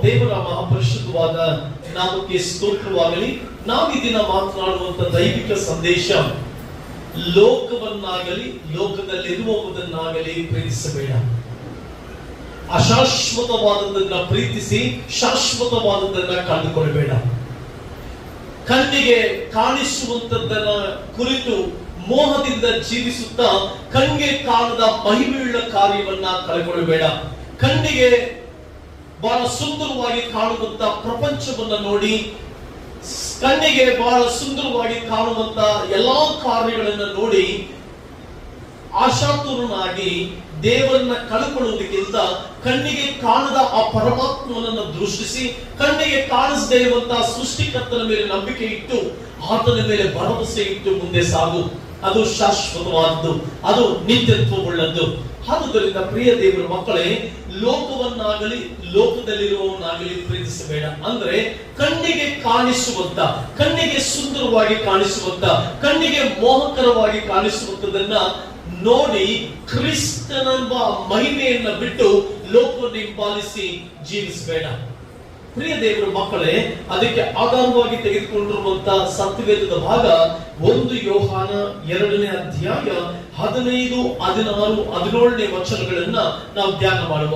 ದೇವರ ಮಹಾಪರಿಶುದ್ಧವಾದ ನಾಮಕ್ಕೆ ಸ್ತೋತ್ರವಾಗಲಿ. ನಾವು ಈ ದಿನ ಮಾತನಾಡುವಂತ ದೈವಿಕ ಸಂದೇಶ, ಲೋಕವನ್ನಾಗಲಿ ಲೋಕದಲ್ಲಿರುವುದನ್ನಾಗಲಿ ಪ್ರೀತಿಸಬೇಡ. ಅಶಾಶ್ವತವಾದದನ್ನ ಪ್ರೀತಿಸಿ ಶಾಶ್ವತವಾದದನ್ನ ಕಂಡುಕೊಳ್ಳಬೇಡ. ಕಣ್ಣಿಗೆ ಕಾಣಿಸುವಂತದ್ದನ್ನ ಕುರಿತು ಮೋಹದಿಂದ ಜೀವಿಸುತ್ತಾ ಕಣ್ಣಿಗೆ ಕಾಣದ ಮಹಿಮೆಯುಳ್ಳ ಕಾರ್ಯವನ್ನ ಕಳೆಕೊಳ್ಳಬೇಡ. ಕಣ್ಣಿಗೆ ಬಹಳ ಸುಂದರವಾಗಿ ಕಾಣುವಂತ ಪ್ರಪಂಚವನ್ನ ನೋಡಿ, ಕಣ್ಣಿಗೆ ಬಹಳ ಸುಂದರವಾಗಿ ಕಾಣುವಂತ ಎಲ್ಲಾ ಕಾರ್ಯಗಳನ್ನ ನೋಡಿ ಆಶಾತುರನಾಗಿ ದೇವರನ್ನ ಕಳ್ಕೊಳ್ಳುವುದಕ್ಕಿಂತ ಕಣ್ಣಿಗೆ ಕಾಣದ ಆ ಪರಮಾತ್ಮನನ್ನು ದೃಷ್ಟಿಸಿ ಕಣ್ಣಿಗೆ ಕಾಣಿಸದೇ ಇರುವಂತಹ ಸೃಷ್ಟಿಕರ್ತನ ಮೇಲೆ ನಂಬಿಕೆ ಇಟ್ಟು ಆತನ ಮೇಲೆ ಭರವಸೆ ಇಟ್ಟು ಮುಂದೆ ಸಾಗು. ಅದು ಶಾಶ್ವತವಾದದ್ದು, ಅದು ನಿತ್ಯತ್ವವುಳ್ಳದ್ದು. ಆದುದರಿಂದ ಪ್ರಿಯ ದೇವರ ಮಕ್ಕಳೇ, ಲೋಕವನ್ನಾಗಲಿ ಲೋಕದಲ್ಲಿರುವವನ್ನಾಗಲಿ ಪ್ರೀತಿಸಬೇಡ. ಅಂದ್ರೆ ಕಣ್ಣಿಗೆ ಕಾಣಿಸುವಂತ, ಕಣ್ಣಿಗೆ ಸುಂದರವಾಗಿ ಕಾಣಿಸುವಂತ, ಕಣ್ಣಿಗೆ ಮೋಹಕರವಾಗಿ ಕಾಣಿಸುವಂತದನ್ನ ನೋಡಿ ಕ್ರಿಸ್ತನೆಂಬ ಮಹಿಮೆಯನ್ನ ಬಿಟ್ಟು ಲೋಕವನ್ನು ಹಿಂಬಾಲಿಸಿ ಜೀವಿಸಬೇಡ. ಪ್ರಿಯ ದೇವರ ಮಕ್ಕಳೇ, ಅದಕ್ಕೆ ಆಧಾರವಾಗಿ ತೆಗೆದುಕೊಂಡಿರುವಂತಹ ಸತ್ಯವೇದದ ಭಾಗ 1 ಯೋಹಾನ 2ನೇ ಅಧ್ಯಾಯ 15, 16, 17ನೇ ವಚನಗಳನ್ನ ನಾವು ಧ್ಯಾನ ಮಾಡುವ.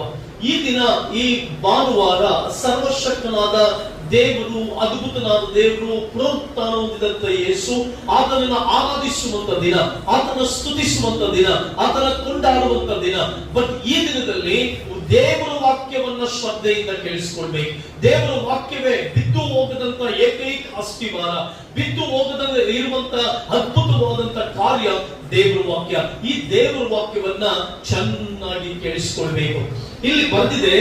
ಈ ದಿನ, ಈ ಭಾನುವಾರ ಸರ್ವಶಕ್ತನಾದ ದೇವರು, ಅದ್ಭುತನಾದ ದೇವರು, ಪುನರುತ್ಥಾನ ಹೊಂದಿದಂತ ಯೇಸು, ಆತನನ್ನ ಆರಾಧಿಸುವಂತ ದಿನ, ಆತನ ಸ್ತುತಿಸುವಂತ ದಿನ, ಆತನ ಕೊಂಡಾಡುವಂತ ದಿನ. ಬಟ್ ಈ ದಿನದಲ್ಲಿ ದೇವರ ವಾಕ್ಯವನ್ನ ಶ್ರದ್ಧೆಯಿಂದ ಕೇಳಿಸಿಕೊಳ್ಬೇಕು. ದೇವರ ವಾಕ್ಯವೇ ಬಿದ್ದು ಹೋಗದಂತ ಏಕೈಕ ಅಸ್ಥಿವಾರ, ಬಿದ್ದು ಹೋಗದಂತೆ ಇರುವಂತ ಅದ್ಭುತವಾದಂತ ಕಾರ್ಯ ದೇವರ ವಾಕ್ಯ. ಈ ದೇವರ ವಾಕ್ಯವನ್ನ ಚೆನ್ನಾಗಿ ಕೇಳಿಸಿಕೊಳ್ಬೇಕು. ಇಲ್ಲಿ ಬಂದಿದೆ,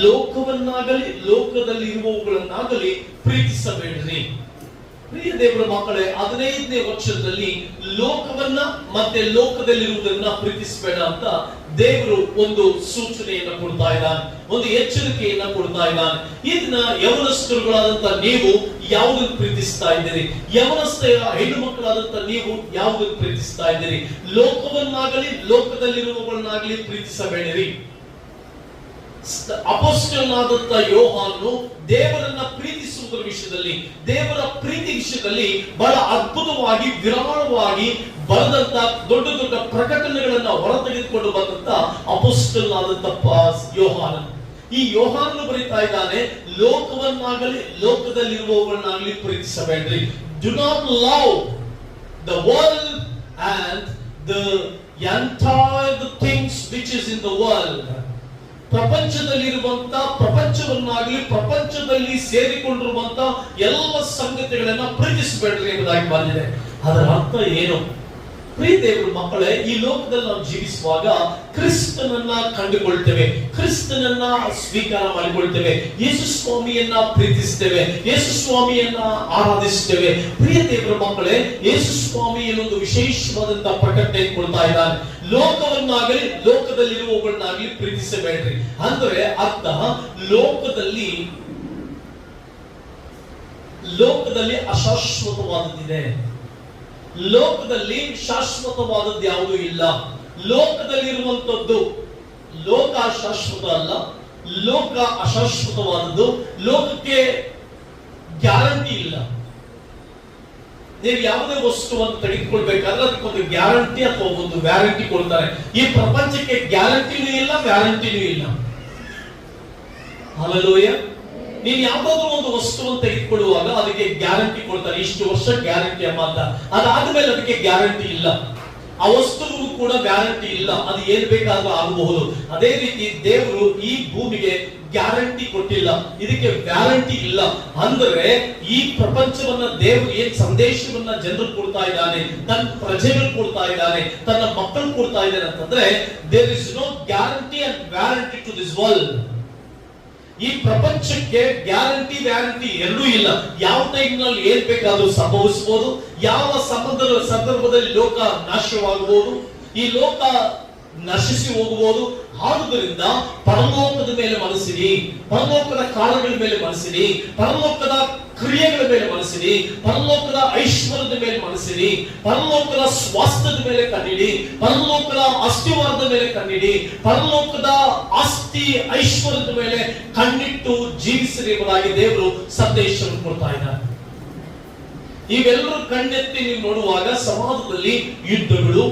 ಲೋಕವನ್ನಾಗಲಿ ಲೋಕದಲ್ಲಿ ಇರುವವುಗಳನ್ನಾಗಲಿ ಪ್ರೀತಿಸಬೇಡ್ರಿ. ಪ್ರಿಯ ದೇವರ ಮಕ್ಕಳೇ, 15ನೇ ವಚನದಲ್ಲಿ ಲೋಕವನ್ನ ಮತ್ತೆ ಲೋಕದಲ್ಲಿರುವುದನ್ನ ಪ್ರೀತಿಸಬೇಡ ಅಂತ ದೇವರು ಒಂದು ಸೂಚನೆಯನ್ನ ಕೊಡ್ತಾ ಇದ್ದಾನೆ, ಒಂದು ಎಚ್ಚರಿಕೆಯನ್ನ ಕೊಡ್ತಾ ಇದ್ದಾನೆ. ಈ ದಿನ ಯವನಸ್ಥರುಗಳಾದಂತ ನೀವು ಯಾವುದನ್ನು ಪ್ರೀತಿಸ್ತಾ ಇದ್ದೀರಿ? ಯವನಸ್ಥೆಯ ಹೆಣ್ಣು ಮಕ್ಕಳಾದಂತ ನೀವು ಯಾವುದನ್ನು ಪ್ರೀತಿಸ್ತಾ ಇದ್ದೀರಿ? ಲೋಕವನ್ನಾಗಲಿ ಲೋಕದಲ್ಲಿರುವವನ್ನಾಗಲಿ ಪ್ರೀತಿಸಬೇಡಿರಿ. ಅಪೊಸ್ತಲನಾದಂತ ಯೋಹಾನನು ದೇವರನ್ನ ಪ್ರೀತಿಸುವುದರ ವಿಷಯದಲ್ಲಿ, ದೇವರ ಪ್ರೀತಿ ವಿಷಯದಲ್ಲಿ ಬಹಳ ಅದ್ಭುತವಾಗಿ ವಿರಾಳವಾಗಿ ಬರೆದಂತ ದೊಡ್ಡ ದೊಡ್ಡ ಪ್ರಕಟಣೆಗಳನ್ನ ಹೊರತೆಗೆದುಕೊಂಡು ಬಂದಂತ ಅಪೊಸ್ತಲನಾದಂತ ಯೋಹಾನ. ಈ ಯೋಹಾನನು ಬರೀತಾ ಇದ್ದಾನೆ, ಲೋಕವನ್ನಾಗಲಿ ಲೋಕದಲ್ಲಿರುವವರನ್ನಾಗಲಿ ಪ್ರೀತಿಸಬೇಡ್ರಿ. Do not love the world and the entire the things which is in the world. ಪ್ರಪಂಚದಲ್ಲಿರುವಂತ, ಪ್ರಪಂಚವನ್ನಾಗಲಿ ಪ್ರಪಂಚದಲ್ಲಿ ಸೇರಿಕೊಂಡಿರುವಂತ ಎಲ್ಲ ಸಂಗತಿಗಳನ್ನ ಪ್ರೀತಿಸಬೇಡ್ರಿ ಎಂಬುದಾಗಿ ಬಂದಿದೆ. ಅದರ ಅರ್ಥ ಏನು? ಪ್ರಿಯ ದೇವರ ಮಕ್ಕಳೇ, ಈ ಲೋಕದಲ್ಲಿ ನಾವು ಜೀವಿಸುವಾಗ ಕ್ರಿಸ್ತನನ್ನ ಕಂಡುಕೊಳ್ತೇವೆ, ಕ್ರಿಸ್ತನನ್ನ ಸ್ವೀಕಾರ ಮಾಡಿಕೊಳ್ತೇವೆ, ಯೇಸು ಸ್ವಾಮಿಯನ್ನ ಪ್ರೀತಿಸ್ತೇವೆ, ಯೇಸು ಸ್ವಾಮಿಯನ್ನ ಆರಾಧಿಸ್ತೇವೆ. ಪ್ರಿಯ ದೇವರ ಮಕ್ಕಳೇ, ಯೇಸು ಸ್ವಾಮಿ ಏನೊಂದು ವಿಶೇಷವಾದಂತ ಪ್ರಕಟಣೆ ಕೊಡ್ತಾ ಇದ್ದಾನೆ. ಲೋಕವನ್ನಾಗಲಿ ಲೋಕದಲ್ಲಿರುವವರನ್ನಾಗಲಿ ಪ್ರೀತಿಸಬೇಡ್ರಿ ಅಂದ್ರೆ ಅರ್ಥ, ಲೋಕದಲ್ಲಿ ಅಶಾಶ್ವತವಾದದ್ದಿದೆ, ಲೋಕದಲ್ಲಿ ಶಾಶ್ವತವಾದದ್ದು ಯಾವುದೂ ಇಲ್ಲ. ಲೋಕದಲ್ಲಿರುವಂತದ್ದು, ಲೋಕ ಶಾಶ್ವತ ಅಲ್ಲ, ಲೋಕ ಅಶಾಶ್ವತವಾದದ್ದು. ಲೋಕಕ್ಕೆ ಗ್ಯಾರಂಟಿ ಇಲ್ಲ. ನೀವು ಯಾವುದೇ ವಸ್ತುವನ್ನು ತೆಗೆದುಕೊಳ್ಬೇಕಾದ್ರೆ ಅದಕ್ಕೊಂದು ಗ್ಯಾರಂಟಿ ಅಥವಾ ಒಂದು ವ್ಯಾರಂಟಿ ಕೊಡ್ತಾರೆ. ಈ ಪ್ರಪಂಚಕ್ಕೆ ಗ್ಯಾರಂಟಿನೂ ಇಲ್ಲ, ವ್ಯಾರಂಟಿನೂ ಇಲ್ಲ. ಹಲ್ಲೆಲೂಯಾ. ನೀವು ಯಾವುದಾದ್ರೂ ಒಂದು ವಸ್ತುವನ್ನು ತೆಗೆದುಕೊಳ್ಳುವಾಗ ಅದಕ್ಕೆ ಗ್ಯಾರಂಟಿ ಕೊಡ್ತಾರೆ, ಇಷ್ಟು ವರ್ಷ ಗ್ಯಾರಂಟಿ ಎಂಬ ಅಂತ. ಅದಾದ್ಮೇಲೆ ಅದಕ್ಕೆ ಗ್ಯಾರಂಟಿ ಇಲ್ಲ. ಆ ವಸ್ತುಗೂ ಕೂಡ ಗ್ಯಾರಂಟಿ ಇಲ್ಲ, ಅದು ಏನ್ ಬೇಕಾದ್ರೂ ಆಗಬಹುದು. ಅದೇ ರೀತಿ ದೇವರು ಈ ಭೂಮಿಗೆ ಗ್ಯಾರಂಟಿ ಕೊಟ್ಟಿಲ್ಲ, ಇದಕ್ಕೆ ವ್ಯಾರಂಟಿ ಇಲ್ಲ. ಅಂದ್ರೆ ಈ ಪ್ರಪಂಚವನ್ನ ದೇವರು ಏನ್ ಸಂದೇಶವನ್ನ ಜನರು ಕೊಡ್ತಾ ಇದ್ದಾನೆ, ತನ್ನ ಪ್ರಜೆಗಳು ಕೊಡ್ತಾ ಇದ್ದಾನೆ, ತನ್ನ ಮಕ್ಕಳು ಕೊಡ್ತಾ ಇದ್ದಾನೆ ಅಂತಂದ್ರೆ, there is no guarantee and warranty to this world. ಈ ಪ್ರಪಂಚಕ್ಕೆ ಗ್ಯಾರಂಟಿ ವ್ಯಾರಂಟಿ ಎರಡೂ ಇಲ್ಲ. ಯಾವ ಟೈಮ್ ನಲ್ಲಿ ಏನ್ ಬೇಕಾದ್ರೂ ಸಂಭವಿಸಬಹುದು, ಯಾವ ಸಂದರ್ಭದಲ್ಲಿ ಲೋಕ ನಾಶವಾಗಬಹುದು. ಈ ಲೋಕ ನಶಿಸಿ ಹೋಗಬಹುದು. ಆದುದರಿಂದ ಪರಲೋಕದ ಮೇಲೆ ಮನಸ್ಸಿರಿ, ಪರಲೋಕದ ಕಾರ್ಯಗಳ ಮೇಲೆ ಮನಸ್ಸಿರಿ, ಪರಲೋಕದ ಕ್ರಿಯೆಗಳ ಮೇಲೆ ಮನಸ್ಸಿರಿ, ಪರಲೋಕದ ಐಶ್ವರ್ಯದ ಮೇಲೆ ಮನಸ್ಸಿರಿ, ಪರಲೋಕದ ಸ್ವಾಸ್ಥ್ಯದ ಮೇಲೆ ಕಣ್ಣಿಡಿ, ಪರಲೋಕದ ಅಸ್ತಿವಾರದ ಮೇಲೆ ಕಣ್ಣಿಡಿ, ಪರಲೋಕದ ಆಸ್ತಿ ಐಶ್ವರ್ಯದ ಮೇಲೆ ಕಣ್ಣಿಟ್ಟು ಜೀವಿಸಿರಿ ಎಂಬುದಾಗಿ ದೇವರು ಸಂದೇಶವನ್ನು ಕೊಡ್ತಾ ಇದ್ದಾರೆ. ಇವೆಲ್ಲರೂ ಕಣ್ಣೆತ್ತಿ ನೀವು ನೋಡುವಾಗ ಸಮಾಜದಲ್ಲಿ ಯುದ್ಧಗಳು,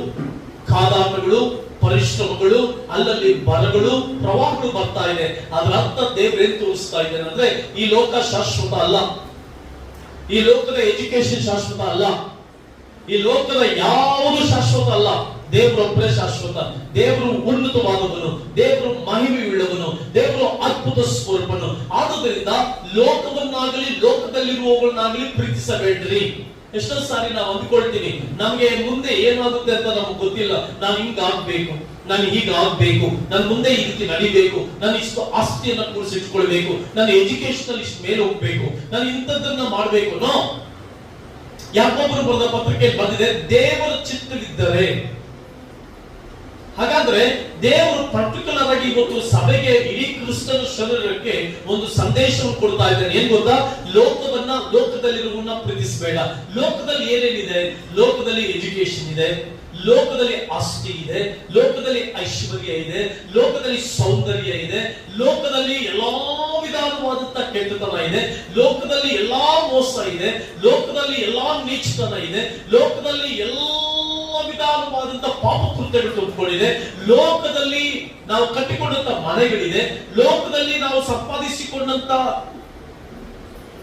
ಕಾದಾಟಗಳು, ಪರಿಶ್ರಮಗಳು, ಅಲ್ಲಲ್ಲಿ ಬರಗಳು, ಪ್ರವಾಹಗಳು ಬರ್ತಾ ಇದೆ. ಅದರ ಅರ್ಥ ದೇವರು ಏನ್ ತೋರಿಸ್ತಾ ಇದ್ದೇನೆ ಅಂದ್ರೆ, ಈ ಲೋಕ ಶಾಶ್ವತ ಅಲ್ಲ, ಈ ಲೋಕದ ಎಜುಕೇಶನ್ ಶಾಶ್ವತ ಅಲ್ಲ, ಈ ಲೋಕದ ಯಾವುದು ಶಾಶ್ವತ ಅಲ್ಲ. ದೇವರೊಬ್ಬರೇ ಶಾಶ್ವತ. ದೇವರು ಉನ್ನತವಾದವನು, ದೇವರು ಮಹಿಮೆ ಉಳ್ಳವನು, ದೇವರು ಅದ್ಭುತ ಸ್ವರೂಪನು. ಆದುದರಿಂದ ಲೋಕವನ್ನಾಗಲಿ ಲೋಕದಲ್ಲಿರುವವರನ್ನಾಗಲಿ ಪ್ರೀತಿಸಬೇಡ್ರಿ. ಎಷ್ಟೋ ಸಾರಿ ನಾವು ಅಂದ್ಕೊಳ್ತೀವಿ, ನಮ್ಗೆ ಮುಂದೆ ಏನಾಗುತ್ತೆ ಅಂತ ನಮ್ಗೆ ಗೊತ್ತಿಲ್ಲ, ನಾನು ಹಿಂಗಾಗ್ಬೇಕು, ನಾನು ಹೀಗಾಗ್ಬೇಕು, ನಾನು ಮುಂದೆ ಈ ರೀತಿ ನಡಿಬೇಕು, ನಾನು ಇಷ್ಟು ಆಸ್ತಿಯನ್ನ ಕೂಡಿಸಿಟ್ಕೊಳ್ಬೇಕು, ನಾನು ಎಜುಕೇಶನ್ ಇಷ್ಟು ಮೇಲೆ ಹೋಗ್ಬೇಕು, ನಾನು ಇಂಥದ್ದನ್ನ ಮಾಡ್ಬೇಕು. ನೋ, ಯಾಕೊಬ್ಬರು ಬರೆದ ಪತ್ರಿಕೆಯಲ್ಲಿ ಬಂದಿದೆ, ದೇವರ ಚಿತ್ತವಿದ್ದರೆ. ಹಾಗಾದ್ರೆ ದೇವರು ಪರ್ಟಿಕ್ಯುಲರ್ ಆಗಿ ಇವತ್ತು ಸಭೆಗೆ, ಇಡೀ ಕ್ರಿಸ್ತನ ಶರೀರಕ್ಕೆ ಒಂದು ಸಂದೇಶವನ್ನು ಕೊಡ್ತಾ ಇದ್ದಾನೆ. ಏನ್ ಗೊತ್ತಾ? ಲೋಕವನ್ನ, ಲೋಕದಲ್ಲಿರುವನ್ನ ಪ್ರೀತಿಸಬೇಡ. ಲೋಕದಲ್ಲಿ ಏನೇನಿದೆ? ಲೋಕದಲ್ಲಿ ಎಜುಕೇಶನ್ ಇದೆ, ಲೋಕದಲ್ಲಿ ಆಸ್ತಿ ಇದೆ, ಲೋಕದಲ್ಲಿ ಐಶ್ವರ್ಯ ಇದೆ, ಲೋಕದಲ್ಲಿ ಸೌಂದರ್ಯ ಇದೆ, ಲೋಕದಲ್ಲಿ ಎಲ್ಲಾ ವಿಧಾನವಾದಂತ ಕೆಟ್ಟತನ ಇದೆ, ಲೋಕದಲ್ಲಿ ಎಲ್ಲಾ ಮೋಸ ಇದೆ, ಲೋಕದಲ್ಲಿ ಎಲ್ಲಾ ನೀಚತನ ಇದೆ, ಲೋಕದಲ್ಲಿ ಎಲ್ಲ ವಿಧಾನವಾದಂತ ಪಾಪ ಕೃತ್ಯಗಳು ತುಂಬಿಕೊಂಡಿದೆ, ಲೋಕದಲ್ಲಿ ನಾವು ಕಟ್ಟಿಕೊಂಡಂತ ಮನೆಗಳಿದೆ, ಲೋಕದಲ್ಲಿ ನಾವು ಸಂಪಾದಿಸಿಕೊಂಡಂತ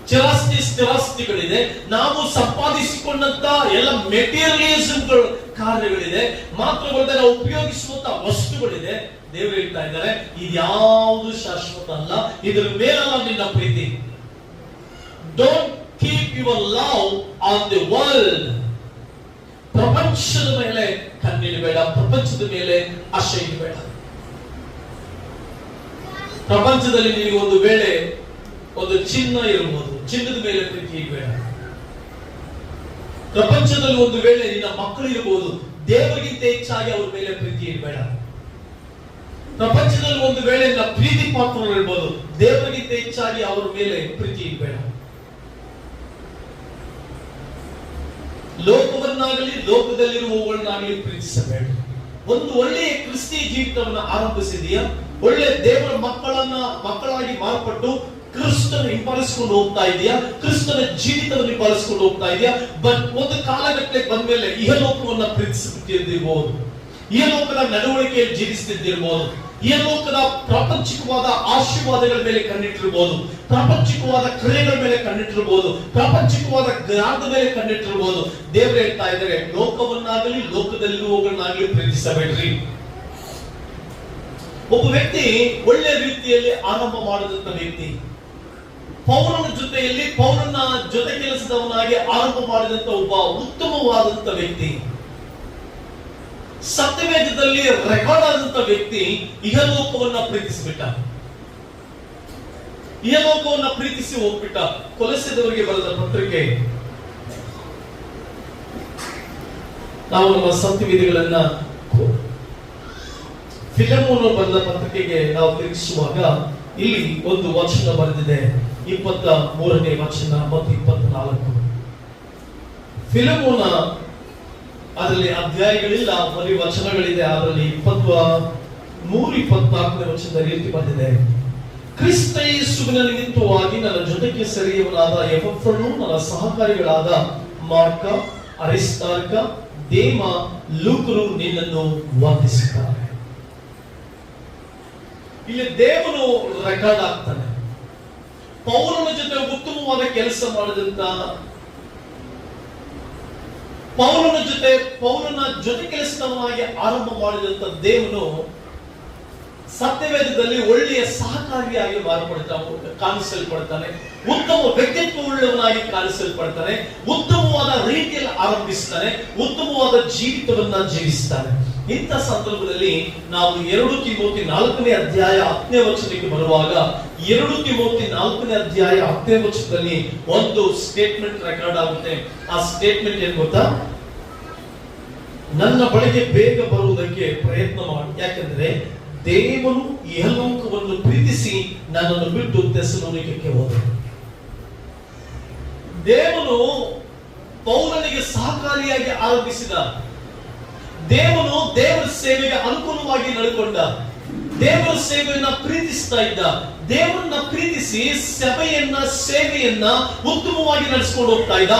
ಸ್ಥಿರಾಸ್ತಿಗಳಿದೆ, ನಾವು ಸಂಪಾದಿಸಿಕೊಂಡಂತ ಎಲ್ಲ ಮೆಟೀರಿಯಲಿಸಂ ಕಾರ್ಯಗಳಿದೆ, ಮಾತ್ರವಲ್ಲದೆ ನಾವು ಉಪಯೋಗಿಸುವಂತ ವಸ್ತುಗಳಿದೆ. ದೇವರು ಹೇಳ್ತಾ ಇದ್ದಾರೆ, ಇದ್ಯಾವುದು ಶಾಶ್ವತ ಅಲ್ಲ, ಇದರ ಮೇಲಲ್ಲ ನಿನ್ನ ಪ್ರೀತಿ. Don't keep your love on the world. ಪ್ರಪಂಚದ ಮೇಲೆ ಕಣ್ಣಿಡಬೇಡ, ಪ್ರಪಂಚದ ಮೇಲೆ ಆಶೆ ಇಡಬೇಡ. ಪ್ರಪಂಚದಲ್ಲಿ ನಿನಗೆ ಒಂದು ವೇಳೆ ಒಂದು ಚಿನ್ನ ಇರಬಹುದು, ಚಿನ್ನದ ಮೇಲೆ ಪ್ರೀತಿ ಇಡಬೇಡ. ಪ್ರಪಂಚದಲ್ಲಿ ಒಂದು ವೇಳೆ ನಿನ್ನ ಮಕ್ಕಳು ಇರಬಹುದು, ದೇವರಿಗಿಂತ ಹೆಚ್ಚಾಗಿ ಅವ್ರ ಮೇಲೆ ಪ್ರೀತಿ ಇಡಬೇಡ. ಪ್ರಪಂಚದಲ್ಲಿ ಒಂದು ವೇಳೆ ನಿನ್ನ ಪ್ರೀತಿ ಪಾತ್ರರು ಇರಬಹುದು, ದೇವರಿಗಿಂತ ಹೆಚ್ಚಾಗಿ ಅವರ ಮೇಲೆ ಪ್ರೀತಿ ಇಡಬೇಡ. ಲೋಕವನ್ನಾಗಲಿ ಲೋಕದಲ್ಲಿರುವವರನ್ನಾಗಲಿ ಪ್ರೀತಿಸಬೇಡ. ಒಂದು ಒಳ್ಳೆಯ ಕ್ರಿಸ್ತಿ ಜೀವಿತವನ್ನ ಆರಂಭಿಸಿದೆಯಾ, ಒಳ್ಳೆ ದೇವರ ಮಕ್ಕಳಾಗಿ ಮಾರ್ಪಟ್ಟು ಕ್ರಿಸ್ತನ ಹಿಂಬಾಲಿಸಿಕೊಂಡು ಹೋಗ್ತಾ ಇದೆಯಾ, ಕ್ರಿಸ್ತನ ಜೀವಿತವನ್ನು ಹಿಂಬಾಲಿಸಿಕೊಂಡು ಹೋಗ್ತಾ ಇದೆಯಾ. ಬಟ್ ಒಂದು ಕಾಲಘಟ್ಟಕ್ಕೆ ಬಂದ್ಮೇಲೆ ಇಹಲೋಕವನ್ನ ಪ್ರೀತಿಸುತ್ತಿದ್ದಿರಬಹುದು, ಇಹಲೋಕದ ನಡವಳಿಕೆಯಲ್ಲಿ ಜೀವಿಸುತ್ತಿದ್ದಿರಬಹುದು, ಇಹಲೋಕದ ಪ್ರಾಪಂಚಿಕವಾದ ಆಶೀರ್ವಾದಗಳ ಮೇಲೆ ಕಣ್ಣಿಟ್ಟಿರಬಹುದು, ಪ್ರಾಪಂಚಿಕವಾದ ಕ್ರಿಯೆಗಳ ಮೇಲೆ ಕಣ್ಣಿಟ್ಟಿರಬಹುದು, ಪ್ರಾಪಂಚಿಕವಾದ ಜ್ಞಾನದ ಮೇಲೆ ಕಣ್ಣಿಟ್ಟಿರಬಹುದು. ದೇವರು ಹೇಳ್ತಾ ಇದ್ದಾರೆ, ಲೋಕವನ್ನಾಗಲಿ ಲೋಕದಲ್ಲಿರುವವರನ್ನಾಗಲಿ ಪ್ರೀತಿಸಬೇಡ್ರಿ. ಒಬ್ಬ ವ್ಯಕ್ತಿ ಒಳ್ಳೆ ರೀತಿಯಲ್ಲಿ ಆರಂಭ ಮಾಡಿದಂತ ವ್ಯಕ್ತಿ, ಪೌಲನ ಜೊತೆಯಲ್ಲಿ ಪೌಲನ ಜೊತೆ ಕೆಲಸದವನಾಗಿ ಆರಂಭ ಮಾಡಿದಂತ ಒಬ್ಬ ಉತ್ತಮವಾದಂತ ವ್ಯಕ್ತಿ, ಸತ್ಯವೇದದಲ್ಲಿ ರೆಕಾರ್ಡ್ ಆದಂತ ವ್ಯಕ್ತಿ ಇಹಲೋಕವನ್ನ ಪ್ರೀತಿಸಿಬಿಟ್ಟ, ಇಹಲೋಕವನ್ನ ಪ್ರೀತಿಸಿ ಹೋಗ್ಬಿಟ್ಟ. ಕೊಲೊಸ್ಸೆದವರಿಗೆ ಬರೆದ ಪತ್ರಿಕೆ, ನಾವು ನಮ್ಮ ಸತ್ಯವೇದಗಳನ್ನ ಫಿಲೆಮೋನ ಬರೆದ ಪತ್ರಿಕೆಗೆ ನಾವು ತಿರುಗಿಸುವಾಗ ಇಲ್ಲಿ ಒಂದು ವಚನ ಬರೆದಿದೆ, 23ನೇ ವಚನ ಮತ್ತು 24. ಫಿಲೆಮೋನ ಅದರಲ್ಲಿ ಅಧ್ಯಾಯಗಳಿಲ್ಲ, ಬರೀ ವಚನಗಳಿದೆ. ಅದರಲ್ಲಿ 23-24ನೇ ವಚನದ ರೀತಿ ಬಂದಿದೆ, ಕ್ರಿಸ್ತ ಯೇಸುವಿನ ನಿಮಿತ್ತವಾಗಿ ನನ್ನ ಜೊತೆಗೆ ಸರಿಯವನಾದ ಎಪಫ್ರನು, ನನ್ನ ಸಹಕಾರಿಗಳಾದ ಮಾರ್ಕ, ಅರಿಸ್ತಾರ್ಕ, ದೇಮ, ಲೂಕರು ನಿನ್ನನ್ನು ವಂದಿಸುತ್ತಾರೆ. ಇಲ್ಲಿ ದೇವನು ರೆಕಾರ್ಡ್ ಆಗ್ತಾನೆ. ಪೌಲನ ಜೊತೆ ಉತ್ತಮವಾದ ಕೆಲಸ ಮಾಡಿದಂತ, ಪೌಲನ ಜೊತೆ ಕೆಲಸದವನಾಗಿ ಆರಂಭ ಮಾಡಿದಂತ ದೇವನು ಸತ್ಯವೇದದಲ್ಲಿ ಒಳ್ಳೆಯ ಸಹಕಾರಿಯಾಗಿ ಕಾಣಿಸಲ್ಪಡ್ತಾನೆ, ಉತ್ತಮ ವ್ಯಕ್ತಿತ್ವ ಉಳ್ಳವನಾಗಿ ಕಾಣಿಸಲ್ಪಡ್ತಾನೆ, ಉತ್ತಮವಾದ ರೀತಿಯಲ್ಲಿ ಆರಂಭಿಸ್ತಾನೆ, ಉತ್ತಮವಾದ ಜೀವಿತವನ್ನ ಜೀವಿಸ್ತಾನೆ. ಇಂಥ ಸಂದರ್ಭದಲ್ಲಿ ನಾವು 2 ತಿಮೋಥಿ 4ನೇ ಅಧ್ಯಾಯ 10ನೇ ವಚನಕ್ಕೆ ಬರುವಾಗ, 2 ತಿಮೋಥಿ 4ನೇ ಅಧ್ಯಾಯ 10ನೇ ವಚನದಲ್ಲಿ ಒಂದು ಸ್ಟೇಟ್ಮೆಂಟ್ ರೆಕಾರ್ಡ್ ಆಗುತ್ತೆ. ಆ ಸ್ಟೇಟ್ಮೆಂಟ್ ಏನ್ ಗೊತ್ತಾ? ನನ್ನ ಬಳಿಗೆ ಬೇಗ ಬರುವುದಕ್ಕೆ ಪ್ರಯತ್ನ ಮಾಡಿ, ಯಾಕಂದ್ರೆ ದೇವರು ಇಹಲೋಕವನ್ನು ಪ್ರೀತಿಸಿ ನನ್ನನ್ನು ಬಿಟ್ಟು ಥೆಸಲೋನಿಕಕ್ಕೆ ಹೋದನು. ದೇವನು ಪೌಲನಿಗೆ ಸಹಕಾರಿಯಾಗಿ ಆರಂಭಿಸಿದ, ದೇವನು ದೇವರ ಸೇವೆಗೆ ಅನುಕೂಲವಾಗಿ ನಡೆದುಕೊಂಡ, ದೇವರ ಸೇವೆಯನ್ನ ಪ್ರೀತಿಸ್ತಾ ಇದ್ದ. ದೇವರನ್ನ ಪ್ರೀತಿಸಿ ಸಭೆಯನ್ನ ಸೇವೆಯನ್ನ ಉತ್ತಮವಾಗಿ ನಡೆಸಿಕೊಂಡು ಹೋಗ್ತಾ ಇದ್ದ.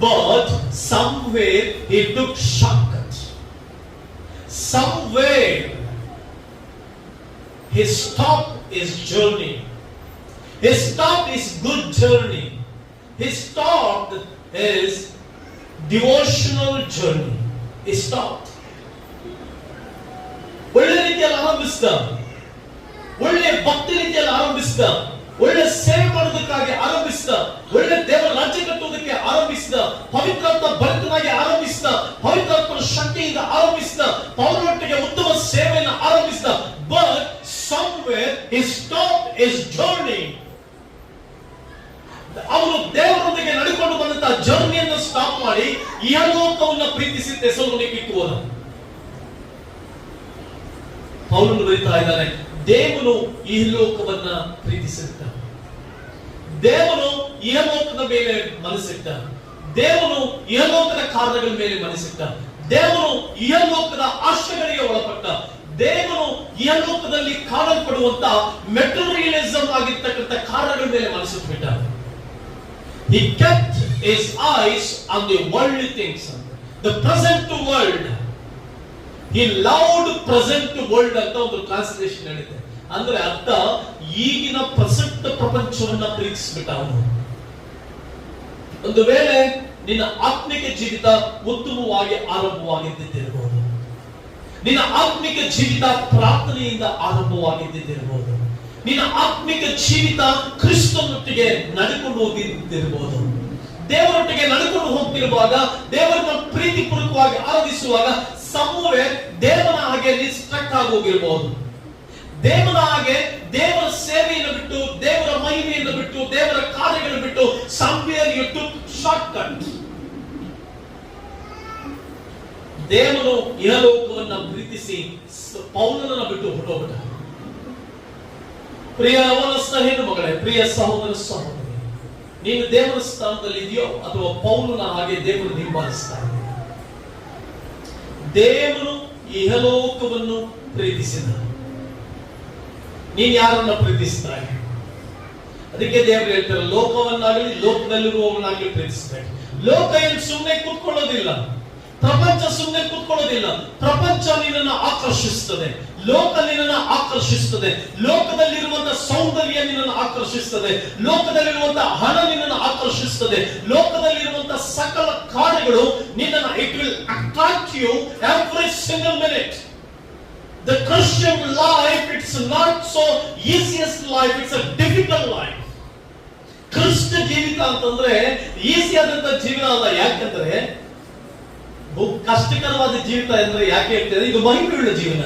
But somewhere he took shortcut. Somewhere he stopped his journey. He stopped his good journey. He stopped his devotional journey. He stopped. ಒಳ್ಳೆ ರೀತಿಯಲ್ಲಿ ಆರಂಭಿಸಿದ, ಒಳ್ಳೆ ಭಕ್ತಿ ರೀತಿಯಲ್ಲಿ ಆರಂಭಿಸಿದ, ಒಳ್ಳೆ ಸೇವೆ ಮಾಡೋದಕ್ಕಾಗಿ ಆರಂಭಿಸಿದ, ಒಳ್ಳೆ ದೇವರ ರಾಜ್ಯ ಕಟ್ಟುವುದಕ್ಕೆ ಆರಂಭಿಸಿದ, ಪವಿತ್ರಾತ್ಮ ಭರಿತನಾಗಿ ಆರಂಭಿಸಿದ, ಪವಿತ್ರಾತ್ಮನ ಶಕ್ತಿಯಿಂದ ಆರಂಭಿಸಿದ, ಪೌರೊಟ್ಟಿಗೆ ಉತ್ತಮ ಸೇವೆಯನ್ನು ಆರಂಭಿಸಿದ. But somewhere he stopped his journey. ಅವನು ದೇವರೊಂದಿಗೆ ನಡೆದುಕೊಂಡು ಬಂದಂತಹ ಜರ್ನಿಯನ್ನು ಸ್ಟಾಪ್ ಮಾಡಿ ಇಹಲೋಕವನ್ನು ಪ್ರೀತಿಸಿ ಥೆಸಲೋನಿಕಕ್ಕೆ ಹೋದ. ಪೌಲನು ಬರೀತಾ ಇದ್ದಾನೆ, ದೇವನು ಇಹಲೋಕವನ್ನ ಪ್ರೀತಿಸಿದ್ದ, ದೇವನು ಇಹಲೋಕದ ಮೇಲೆ ಮನಸ್ಸಿಟ್ಟ, ದೇವನು ಇಹಲೋಕದ ಕಾರ್ಯಗಳ ಮೇಲೆ ಮನಸ್ಸಿಟ್ಟ, ದೇವನು ಇಹಲೋಕದ ಆಶಯಗಳಿಗೆ ಒಳಪಟ್ಟ, ದೇವನು ಇಹಲೋಕದಲ್ಲಿ ಕಾಣಲ್ಪಡುವಂತ ಮೆಟೀರಿಯಲಿಸಂ ಆಗಿರ್ತಕ್ಕಂಥ ಕಾರ್ಯಗಳ ಮೇಲೆ ಮನಸ್ಸಿಟ್ಬಿಟ್ಟ. He kept his eyes on the worldly things, the present world. He loved present world ಅಂತ ಒಂದು ಟ್ರಾನ್ಸ್ಲೇಷನ್ ಹೇಳಿದೆ. ಅಂದ್ರೆ ಅರ್ಥ, ಈಗಿನ ಪ್ರಸಕ್ತ ಪ್ರಪಂಚವನ್ನ ಪ್ರೀತಿಸಿಬಿಟ್ಟ ಅವನು. ಒಂದು ವೇಳೆ ನಿನ್ನ ಆತ್ಮಿಕ ಜೀವಿತ ಉತ್ತಮವಾಗಿ ಆರಂಭವಾಗಿದ್ದಿರಬಹುದು, ನಿನ್ನ ಆತ್ಮಿಕ ಜೀವಿತ ಪ್ರಾರ್ಥನೆಯಿಂದ ಆರಂಭವಾಗಿದ್ದಿರಬಹುದು, ನಿನ್ನ ಆತ್ಮಿಕ ಜೀವಿತ ಕ್ರಿಸ್ತನೊಟ್ಟಿಗೆ ನಡೆಕೊಂಡು ಹೋಗಿದ್ದಿರಬಹುದು, ದೇವರೊಟ್ಟಿಗೆ ನಡೆಕೊಂಡು ಹೋಗ್ತಿರುವಾಗ, ದೇವರನ್ನ ಪ್ರೀತಿಪೂರ್ವಕವಾಗಿ ಆರಾಧಿಸುವಾಗ ಸಮೂಹವೇ ದೇವನ ಹಾಗೆ ಸ್ಟ್ರಕ್ ಆಗಿ ಹೋಗಿರಬಹುದು. ದೇವನ ಹಾಗೆ ದೇವರ ಸೇವೆಯನ್ನು ಬಿಟ್ಟು, ದೇವರ ಮಹಿಮೆಯನ್ನು ಬಿಟ್ಟು, ದೇವರ ಕಾರ್ಯಗಳನ್ನು ಬಿಟ್ಟು somewhere you took shortcut. ದೇವನು ಇಹಲೋಕವನ್ನ ಪ್ರೀತಿಸಿ ಪೌಲನನ್ನು ಬಿಟ್ಟು ಹೊರಟೋಗ್ಬಿಟ್ಟ. ಪ್ರಿಯ ಅವನಸ್ಥ ಹೆಣ್ಣು ಮಗಳೇ, ಪ್ರಿಯ ಸಹೋದರ ಸಹೋದರಿ, ನೀನು ದೇವರ ಸ್ಥಾನದಲ್ಲಿ ಇದೆಯೋ ಅಥವಾ ಪೌಲನ ಹಾಗೆ ದೇವರು ಹಿಂಬಾಲಿಸ್ತಾ ಇದ್ದೀಯ? ದೇವರು ಇಹಲೋಕವನ್ನು ಪ್ರೀತಿಸಿದ, ನೀನು ಯಾರನ್ನ ಪ್ರೀತಿಸ್ತಾರೆ? ಅದಕ್ಕೆ ದೇವರು ಹೇಳ್ತಾರೆ, ಲೋಕವನ್ನಾಗಲಿ ಲೋಕದಲ್ಲಿರುವವನ್ನಾಗಲಿ ಪ್ರೀತಿಸಬೇಕು. ಲೋಕ ಏನು ಸುಮ್ಮನೆ ಕೂತ್ಕೊಳ್ಳೋದಿಲ್ಲ, ಪ್ರಪಂಚ ಸುಮ್ಮನೆ ಕೂತ್ಕೊಳ್ಳೋದಿಲ್ಲ. ಪ್ರಪಂಚ ನಿನ್ನನ್ನು ಆಕರ್ಷಿಸುತ್ತದೆ, ಲೋಕ ನಿನ್ನನ್ನು ಆಕರ್ಷಿಸುತ್ತದೆ, ಲೋಕದಲ್ಲಿರುವಂತಹ ಸೌಂದರ್ಯ ನಿನ್ನನ್ನು ಆಕರ್ಷಿಸುತ್ತದೆ, ಲೋಕದಲ್ಲಿರುವಂತಹ ಹಣ ನಿನ್ನನ್ನು ಆಕರ್ಷಿಸುತ್ತದೆ, ಲೋಕದಲ್ಲಿರುವಂತಹ ಸಕಲ ಕಾರ್ಯಗಳು ನಿನ್ನನ್ನು, it will attract you every single minute. The Christian life, it's not so easiest life, it's a difficult life. ಕ್ರಿಸ್ತ ಜೀವಿತ ಅಂತಂದ್ರೆ ಈಸಿ ಆದಂತ ಜೀವನ ಅಲ್ಲ. ಯಾಕಂದ್ರೆ ಕಷ್ಟಕರವಾದ ಜೀವಿತ ಅಂದ್ರೆ ಯಾಕೆ ಹೇಳ್ತಾರೆ, ಇದು ಮಹಿಮೆಯುಳ್ಳ ಜೀವನ.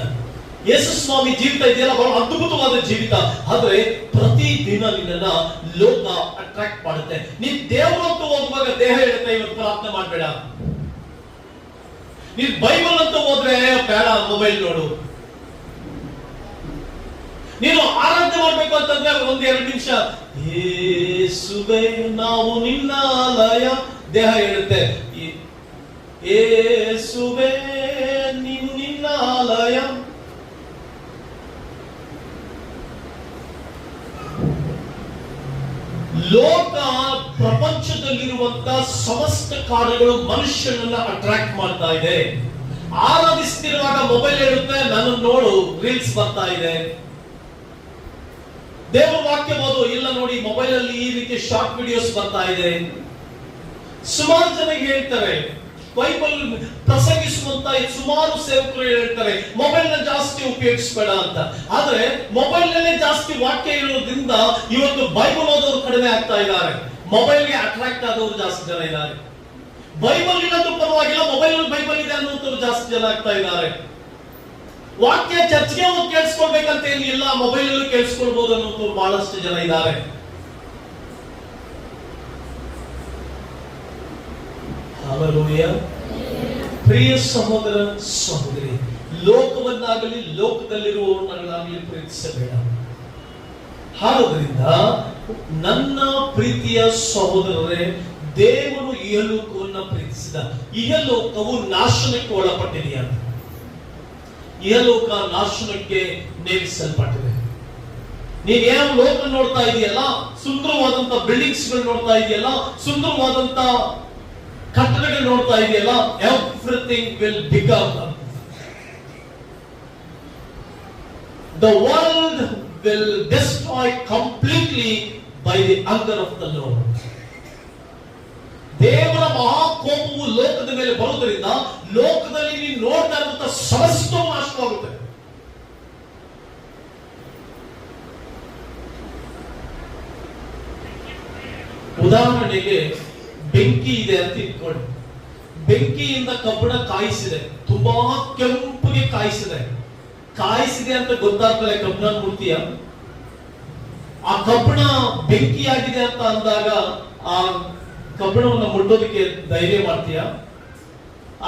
ಯೇಸು ಸ್ವಾಮಿ ಜೀವಿತ ಇದೆಯಲ್ಲ, ಬಹಳ ಅದ್ಭುತವಾದ ಜೀವಿತ. ಆದ್ರೆ ಪ್ರತಿ ದಿನ ನಿನ್ನನ್ನ ಲೋಕ ಅಟ್ರಾಕ್ಟ್ ಮಾಡುತ್ತೆ. ನೀನ್ ದೇವರಂತ ಹೋಗುವಾಗ ದೇಹ ಹೇಳುತ್ತೆ, ಇವತ್ತು ಪ್ರಾರ್ಥನೆ ಮಾಡಬೇಡ. ನೀನ್ ಬೈಬಲ್ ಅಂತ ಹೋದ್ರೆ ಬೇಡ, ಮೊಬೈಲ್ ನೋಡು. ನೀನು ಆರಾಧನೆ ಮಾಡ್ಬೇಕು ಅಂತಂದ್ರೆ ಒಂದೆರಡು ನಿಮಿಷ, ಯೇಸುವೇ ನಾವು ನಿನ್ನ ಆಲಯ, ದೇಹ ಹೇಳುತ್ತೆ ಯೇಸುವೇ ನೀನು ನಿನ್ನ ಆಲಯ. ಲೋಕ ಪ್ರಪಂಚದಲ್ಲಿರುವಂತಹ ಸಮಸ್ತ ಕಾರ್ಯಗಳು ಮನುಷ್ಯನನ್ನ ಅಟ್ರಾಕ್ಟ್ ಮಾಡ್ತಾ ಇದೆ. ಆರಾಧಿಸ್ತಿರುವಾಗ ಮೊಬೈಲ್ ಹೇಳುತ್ತೆ, ನನ್ನ ನೋಡು ರೀಲ್ಸ್ ಬರ್ತಾ ಇದೆ. ದೇವರ ವಾಕ್ಯ ಓದು, ಇಲ್ಲ ನೋಡಿ ಮೊಬೈಲ್ ಅಲ್ಲಿ ಈ ರೀತಿ ಶಾರ್ಟ್ ವಿಡಿಯೋಸ್ ಬರ್ತಾ ಇದೆ. ಸುಮಾರು ಜನ ಹೇಳ್ತಾರೆ, ಬೈಬಲ್ ಪ್ರಸಂಗಿಸುವಂತ ಸುಮಾರು ಸೇವಕರು ಹೇಳ್ತಾರೆ ಮೊಬೈಲ್ ನ ಜಾಸ್ತಿ ಉಪಯೋಗಿಸಬೇಡ ಅಂತ. ಆದ್ರೆ ಮೊಬೈಲ್ ನಲ್ಲೇ ಜಾಸ್ತಿ ವಾಕ್ಯ ಇರೋದ್ರಿಂದ ಇವತ್ತು ಬೈಬಲ್ ಓದೋರು ಕಡಿಮೆ ಆಗ್ತಾ ಇದ್ದಾರೆ, ಮೊಬೈಲ್ಗೆ ಅಟ್ರಾಕ್ಟ್ ಆದವರು ಜಾಸ್ತಿ ಜನ ಇದ್ದಾರೆ. ಬೈಬಲ್ ಇರೋದು ಪರವಾಗಿಲ್ಲ, ಮೊಬೈಲ್ ಬೈಬಲ್ ಇದೆ ಅನ್ನುವಂಥವ್ರು ಜಾಸ್ತಿ ಜನ ಆಗ್ತಾ ಇದ್ದಾರೆ. ವಾಕ್ಯ ಚರ್ಚ್ಗೆ ಹೋಗಿ ಕೇಳಿಸ್ಕೊಳ್ಬೇಕಂತ ಏನಿಲ್ಲ, ಮೊಬೈಲ್ ಅಲ್ಲಿ ಕೇಳಿಸ್ಕೊಳ್ಬಹುದು ಅನ್ನೋದು ಬಹಳಷ್ಟು ಜನ ಇದ್ದಾರೆ. Hallelujah. ಪ್ರಿಯ ಸಹೋದರ ಸಹೋದರಿ, ಲೋಕವನ್ನಾಗಲಿ ಲೋಕದಲ್ಲಿರುವವರನ್ನಾಗಲಿ ಪ್ರೀತಿಸಬೇಡ. ಆದ್ದರಿಂದ ನನ್ನ ಪ್ರೀತಿಯ ಸಹೋದರರೇ, ದೇವರು ಇಹಲೋಕವನ್ನು ಪ್ರೀತಿಸಿದ. ಇಹಲೋಕವು ನಾಶನಕ್ಕೆ ಒಳಪಟ್ಟಿದೆಯಾ? ಇಹಲೋಕ ನಾಶನಕ್ಕೆ ನೇಮಿಸಲ್ಪಟ್ಟಿದೆ. ನೀನ್ ಯಾವ ಲೋಕ ನೋಡ್ತಾ ಇದೆಯಲ್ಲ, ಸುಂದರವಾದಂತ ಬಿಲ್ಡಿಂಗ್ಸ್ ಗಳು ನೋಡ್ತಾ ಇದೆಯಲ್ಲ, ಸುಂದರವಾದಂತ ಕಟ್ಟಡಗಳು ನೋಡ್ತಾ ಇದೆಯಲ್ಲ, everything will become, the world will destroy completely by the anger of the Lord. ದೇವರ ಮಹಾಕೋಪವು ಲೋಕದ ಮೇಲೆ ಬರುವುದರಿಂದ ಲೋಕದಲ್ಲಿ ನೀವು ನೋಡ್ತಾ ಇರುವಂತಹ ಸಮಸ್ತ ನಾಶವಾಗುತ್ತೆ. ಉದಾಹರಣೆಗೆ ಬೆಂಕಿ ಇದೆ ಅಂತ ಇಟ್ಕೊಳ್ಳಿ. ಬೆಂಕಿಯಿಂದ ಕಬ್ಬಣ ಕಾಯಿಸಿದೆ, ತುಂಬಾ ಕೆಂಪಗೆ ಕಾಯಿಸಿದೆ ಅಂತ ಗೊತ್ತಾಗ್ತದೆ. ಕಬ್ಬಣ ಮುಡ್ತೀಯ, ಆ ಕಬ್ಬಣ ಬೆಂಕಿಯಾಗಿದೆ ಅಂತ ಅಂದಾಗ ಆ ಕಬ್ಬಣವನ್ನು ಮುಟ್ಟೋದಕ್ಕೆ ಧೈರ್ಯ ಮಾಡ್ತೀಯ?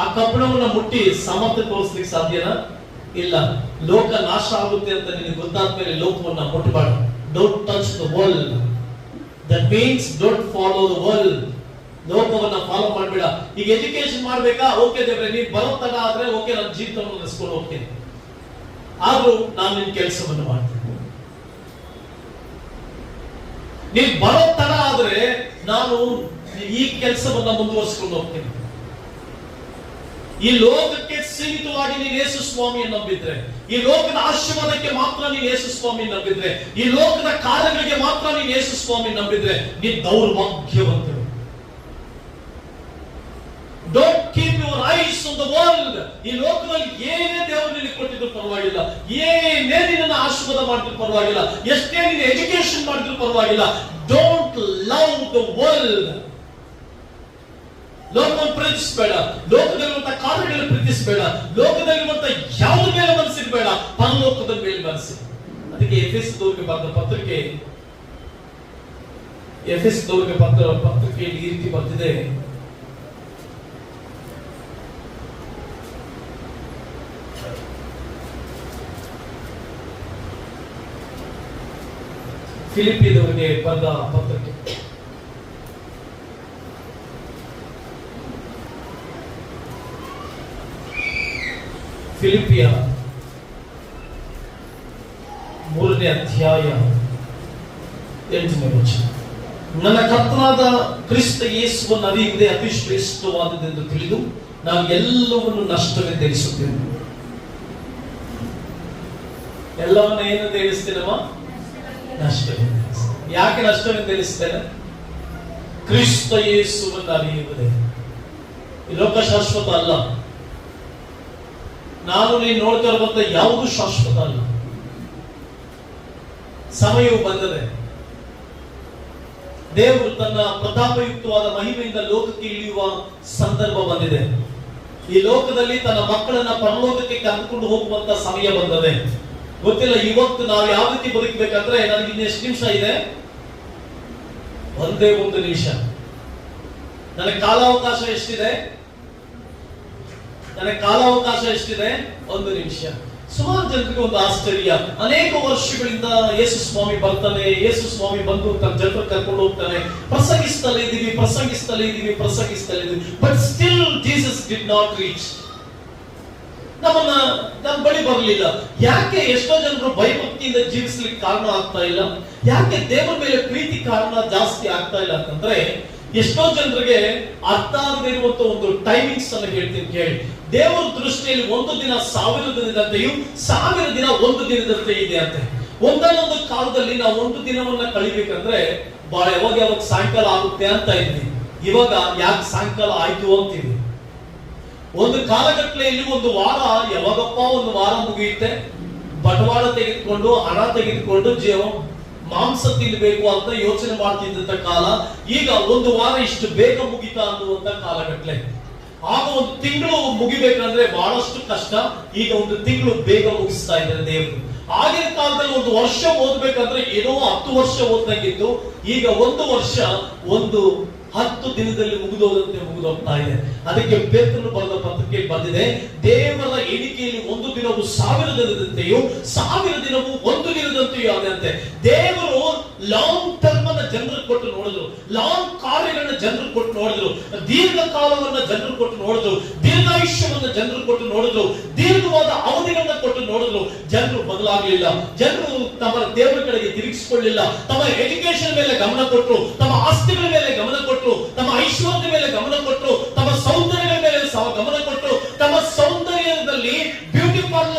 ಆ ಕಬ್ಬಣವನ್ನು ಮುಟ್ಟಿ ಸಾಮರ್ಥ್ಯ ತೋರಿಸ್ಲಿಕ್ಕೆ ಸಾಧ್ಯನಾ? ಇಲ್ಲ. ಲೋಕ ನಾಶ ಆಗುತ್ತೆ ಅಂತ ನಿನಗೆ ಗೊತ್ತಾದ್ಮೇಲೆ ಲೋಕವನ್ನ ಮುಟ್ಟಬಾರ್ದು. Don't touch the world. That means don't follow the world. ಲೋಕವನ್ನ ಫಾಲೋ ಮಾಡಬೇಡ. ಈಗ ಎಜುಕೇಶನ್ ಮಾಡ್ಬೇಕಾ? ಓಕೆ ದೇವ್ರೆ, ನೀನ್ ಬರೋ ತಡ ಆದ್ರೆ ಓಕೆ, ನನ್ನ ಜೀವಿತವನ್ನು ನಡೆಸ್ಕೊಂಡು ಹೋಗ್ತೀನಿ, ಆದ್ರೂ ನಾನು ನಿನ್ ಕೆಲಸವನ್ನು ಮಾಡ್ತೀನಿ. ನೀನ್ ಬರೋ ತಡ ಆದ್ರೆ ನಾನು ಈ ಕೆಲಸವನ್ನ ಮುಂದುವರಿಸಿಕೊಂಡು ಹೋಗ್ತೀನಿ. ಈ ಲೋಕಕ್ಕೆ ಸೀಮಿತವಾಗಿ ನೀನು ಯೇಸು ಸ್ವಾಮಿಯನ್ನು ನಂಬಿದ್ರೆ, ಈ ಲೋಕದ ಆಶೀರ್ವಾದಕ್ಕೆ ಮಾತ್ರ ನೀನು ಯೇಸು ಸ್ವಾಮಿ ನಂಬಿದ್ರೆ, ಈ ಲೋಕದ ಕಾರ್ಯಗಳಿಗೆ ಮಾತ್ರ ನೀನು ಯೇಸು ಸ್ವಾಮಿ ನಂಬಿದ್ರೆ ನೀನು ದೌರ್ಭಾಗ್ಯವಂತರು. Don't keep your eyes on the world. ಈ ಲೋಕದಲ್ಲಿ ಏನೇ ದೇವರು ನಿನಗೆ ಕೊಟ್ಟಿದ್ರು ಪರವಾಗಿಲ್ಲ, ಏನೇ ನಿನ್ನ ಆಶೀರ್ವಾದ ಮಾಡಿದ್ರು ಪರವಾಗಿಲ್ಲ, ಎಷ್ಟೇ ನೀನು ಎಜುಕೇಶನ್ ಮಾಡಿದ್ರು ಪರವಾಗಿಲ್ಲ. Don't love the world. ಲೋಕವನ್ನು ಪ್ರೀತಿಸಬೇಡ, ಲೋಕದಲ್ಲಿರುವಂತಹ ಕಾರ್ಯಗಳನ್ನು ಪ್ರೀತಿಸಬೇಡ, ಲೋಕದಲ್ಲಿರುವಂತಹ ಯಾವುದ್ರ ಮೇಲೆ ಮನಸ್ಸಿರಬೇಡ, ಪರಲೋಕದ ಮೇಲೆ ಮನಸ್ಸು. ಅದಕ್ಕೆ ಎಫೆಸದವರಿಗೆ ಬರೆದ ಪತ್ರಿಕೆಯಲ್ಲಿ ಈ ರೀತಿ ಬರ್ತಿದೆ. ಫಿಲಿಪಿಯದವರಿಗೆ ಬರೆದ ಪತ್ರಿಕೆ, ಫಿಲಿಪಿಯ 3ನೇ ಅಧ್ಯಾಯ 8ನೇ ವಚನ. ನನ್ನ ಕರ್ತನಾದ ಕ್ರಿಸ್ತ ಯೇಸುವನ್ನು ಅರಿಯುವುದೇ ಅತಿ ಶ್ರೇಷ್ಠವಾದದೆಂದು ತಿಳಿದು ನಾನು ಎಲ್ಲವನ್ನು ನಷ್ಟವೆಂದು ಎಣಿಸುತ್ತೇನೆ. ಎಲ್ಲವನ್ನ ಏನಂತ ಎಣಿಸ್ತೇನಮ್ಮ? ನಷ್ಟವೆಂದು. ಯಾಕೆ ನಷ್ಟವೆಂದು ಎಣಿಸ್ತೇನೆ? ಕ್ರಿಸ್ತ ಯೇಸುವನ್ನು ಅರಿಯುವುದೇ. ಈ ಲೋಕ ಶಾಶ್ವತ ಅಲ್ಲ. ನಾನು ನೀನು ನೋಡ್ತಾ ಇರುವಂತ ಯಾವುದು ಶಾಶ್ವತ ಅಲ್ಲ. ಸಮಯವು ಬಂದದೆ. ದೇವರು ತನ್ನ ಪ್ರತಾಪಯುಕ್ತವಾದ ಮಹಿಮೆಯಿಂದ ಲೋಕಕ್ಕೆ ಇಳಿಯುವ ಸಂದರ್ಭ ಬಂದಿದೆ. ಈ ಲೋಕದಲ್ಲಿ ತನ್ನ ಮಕ್ಕಳನ್ನ ಪರಲೋಕಕ್ಕೆ ಕರೆದುಕೊಂಡು ಹೋಗುವಂತ ಸಮಯ ಬಂದದೆ. ಗೊತ್ತಿಲ್ಲ ಇವತ್ತು ನಾವು ಯಾವ ರೀತಿ ಬದುಕಬೇಕಂದ್ರೆ, ನನಗೆ ಇನ್ನೆಷ್ಟು ನಿಮಿಷ ಇದೆ? ಒಂದೇ ಒಂದು ನಿಮಿಷ. ನನಗೆ ಕಾಲಾವಕಾಶ ಎಷ್ಟಿದೆ? ಒಂದು ನಿಮಿಷ. ಸುಮಾರು ಜನರಿಗೆ ಒಂದು ಆಶ್ಚರ್ಯ. ಅನೇಕ ವರ್ಷಗಳಿಂದ ಯೇಸು ಸ್ವಾಮಿ ಬರ್ತಾನೆ, ಯೇಸು ಸ್ವಾಮಿ ಬಂದು ತನ್ನ ಜನರು ಕರ್ಕೊಂಡು ಹೋಗ್ತಾನೆ, ಪ್ರಸಂಗಿಸ್ತಲೇ ಇದೀವಿ. But still Jesus did not reach. ನಮ್ಮ ಬಳಿ ಬರಲಿಲ್ಲ. ಯಾಕೆ? ಎಷ್ಟೋ ಜನರು ಭಯಭಕ್ತಿಯಿಂದ ಜೀವಿಸ್ಲಿಕ್ಕೆ ಕಾರಣ ಆಗ್ತಾ ಇಲ್ಲ. ಯಾಕೆ ದೇವರ ಮೇಲೆ ಪ್ರೀತಿ ಕಾರಣ ಜಾಸ್ತಿ ಆಗ್ತಾ ಇಲ್ಲ ಅಂತಂದ್ರೆ, ಎಷ್ಟೋ ಜನರಿಗೆ ಅರ್ಥ ಆಗದೆ ಇರುವಂತ ಒಂದು ಟೈಮಿಂಗ್ಸ್ ಅನ್ನು ಹೇಳ್ತೀನಿ ಕೇಳಿ. ದೇವರ ದೃಷ್ಟಿಯಲ್ಲಿ ಒಂದು ದಿನ 1000 ದಿನದಂತೆಯೂ 1000 ದಿನ ಒಂದು ದಿನದಂತೆ ಇದೆ ಅಂತೆ. ಒಂದೊಂದು ಕಾಲದಲ್ಲಿ ನಾವು ಒಂದು ದಿನವನ್ನ ಕಳಿಬೇಕಂದ್ರೆ ಯಾವಾಗ ಸಾಯಂಕಾಲ ಆಗುತ್ತೆ ಅಂತ ಇದ್ವಿ. ಇವಾಗ ಯಾಕೆ ಸಾಯಂಕಾಲ ಆಯ್ತು ಅಂತೀವಿ. ಒಂದು ಕಾಲಘಟ್ಟದಲ್ಲಿ ಒಂದು ವಾರ ಯಾವಾಗಪ್ಪ ಒಂದು ವಾರ ಮುಗಿಯುತ್ತೆ, ಬಂಡವಾಳ ತೆಗೆದುಕೊಂಡು ಹಣ ತೆಗೆದುಕೊಂಡು ಮಾಂಸ ತಿನ್ನಬೇಕು ಅಂತ ಯೋಚನೆ ಮಾಡ್ತಿದ್ದಂತ ಕಾಲ, ಈಗ ಒಂದು ವಾರ ಇಷ್ಟು ಬೇಗ ಮುಗಿತಾ ಅನ್ನುವಂತ ಕಾಲಘಟ್ಟಲೆ. ಆಗ ಒಂದು ತಿಂಗಳು ಮುಗಿಬೇಕಂದ್ರೆ ಬಹಳಷ್ಟು ಕಷ್ಟ. ಈಗ ಒಂದು ತಿಂಗಳು ಬೇಗ ಮುಗಿಸ್ತಾ ಇದ್ದಾರೆ ದೇವರು. ಆಗಿನ ಕಾಲದಲ್ಲಿ ಒಂದು ವರ್ಷ ಓದ್ಬೇಕಂದ್ರೆ ಏನೋ 10 ವರ್ಷ ಓದ್ದಂಗಿತ್ತು. ಈಗ ಒಂದು ವರ್ಷ ಒಂದು 10 ದಿನದಲ್ಲಿ ಮುಗಿದೋದಂತೆ ಮುಗಿದೋಗ್ತಾ ಇದೆ. ಅದಕ್ಕೆ ಪೇತ್ರನು ಬರೆದ ಪತ್ರಿಕೆ ಬಂದಿದೆ, ದೇವರ ಎಣಿಕೆಯಲ್ಲಿ 1 ದಿನವು 1000 ದಿನದಂತೆಯೂ 1000 ದಿನವು 1 ದಿನದಂತೆಯೂ ಆದಂತೆ. ದೇವರು ಲಾಂಗ್ ಟರ್ಮ್ ಅನ್ನ ಜನರು ಕೊಟ್ಟು ನೋಡಿದ್ರು, ಲಾಂಗ್ ಕಾರ್ಯಗಳನ್ನ ಜನರು ಕೊಟ್ಟು ನೋಡಿದ್ರು, ದೀರ್ಘಕಾಲವನ್ನ ಜನರು ಕೊಟ್ಟು ನೋಡಿದ್ರು, ದೀರ್ಘಾಯುಷ್ಯವನ್ನ ಜನರು ಕೊಟ್ಟು ನೋಡಿದ್ರು, ದೀರ್ಘವಾದ ಅವಧಿಗಳನ್ನ ಕೊಟ್ಟು ನೋಡಿದ್ರು. ಜನರು ಬದಲಾಗಲಿಲ್ಲ. ಜನರು ತಮ್ಮ ದೇವರ ಕಡೆಗೆ ತಿರುಗಿಸಿಕೊಳ್ಳಲಿಲ್ಲ. ತಮ್ಮ ಎಜುಕೇಶನ್ ಮೇಲೆ ಗಮನ ಕೊಟ್ಟರು, ತಮ್ಮ ಆಸ್ತಿಗಳ ಮೇಲೆ